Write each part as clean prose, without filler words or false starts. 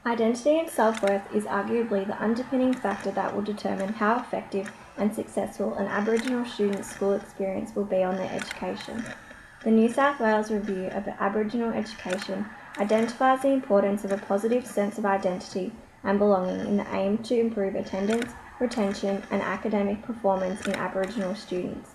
Identity and self-worth is arguably the underpinning factor that will determine how effective and successful an Aboriginal student's school experience will be on their education. The New South Wales Review of Aboriginal Education identifies the importance of a positive sense of identity and belonging in the aim to improve attendance, retention, and academic performance in Aboriginal students.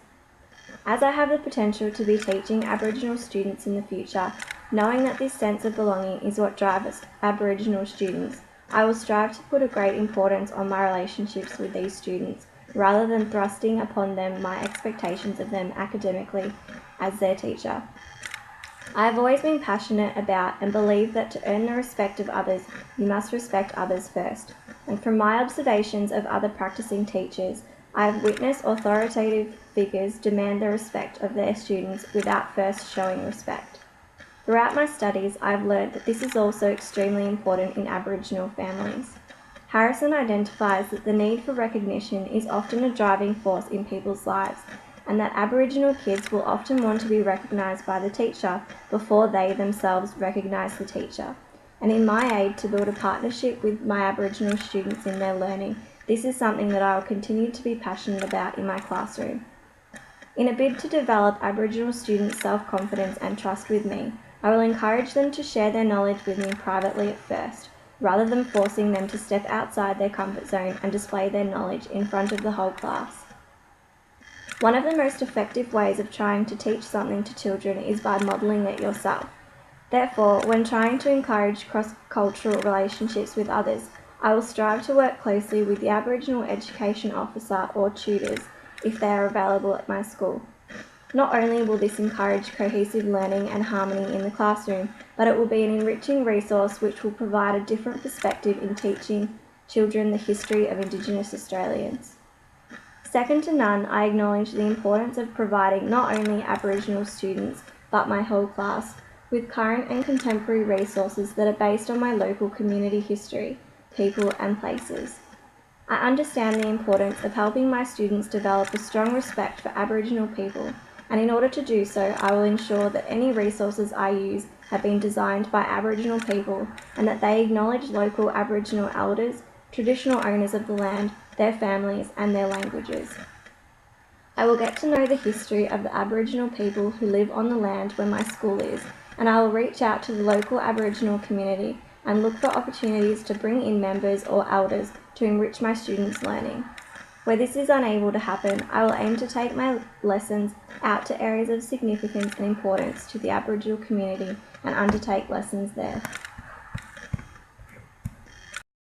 As I have the potential to be teaching Aboriginal students in the future, knowing that this sense of belonging is what drives Aboriginal students, I will strive to put a great importance on my relationships with these students, rather than thrusting upon them my expectations of them academically as their teacher. I have always been passionate about and believe that to earn the respect of others, you must respect others first. And from my observations of other practicing teachers, I have witnessed authoritative figures demand the respect of their students without first showing respect. Throughout my studies, I have learned that this is also extremely important in Aboriginal families. Harrison identifies that the need for recognition is often a driving force in people's lives, and that Aboriginal kids will often want to be recognised by the teacher before they themselves recognise the teacher. And in my aid to build a partnership with my Aboriginal students in their learning, this is something that I will continue to be passionate about in my classroom. In a bid to develop Aboriginal students' self-confidence and trust with me, I will encourage them to share their knowledge with me privately at first, rather than forcing them to step outside their comfort zone and display their knowledge in front of the whole class. One of the most effective ways of trying to teach something to children is by modelling it yourself. Therefore, when trying to encourage cross-cultural relationships with others, I will strive to work closely with the Aboriginal Education Officer or tutors if they are available at my school. Not only will this encourage cohesive learning and harmony in the classroom, but it will be an enriching resource which will provide a different perspective in teaching children the history of Indigenous Australians. Second to none, I acknowledge the importance of providing not only Aboriginal students, but my whole class, with current and contemporary resources that are based on my local community history, people and places. I understand the importance of helping my students develop a strong respect for Aboriginal people, and in order to do so, I will ensure that any resources I use have been designed by Aboriginal people and that they acknowledge local Aboriginal elders, traditional owners of the land, their families and their languages. I will get to know the history of the Aboriginal people who live on the land where my school is, and I will reach out to the local Aboriginal community and look for opportunities to bring in members or elders to enrich my students' learning. Where this is unable to happen, I will aim to take my lessons out to areas of significance and importance to the Aboriginal community and undertake lessons there.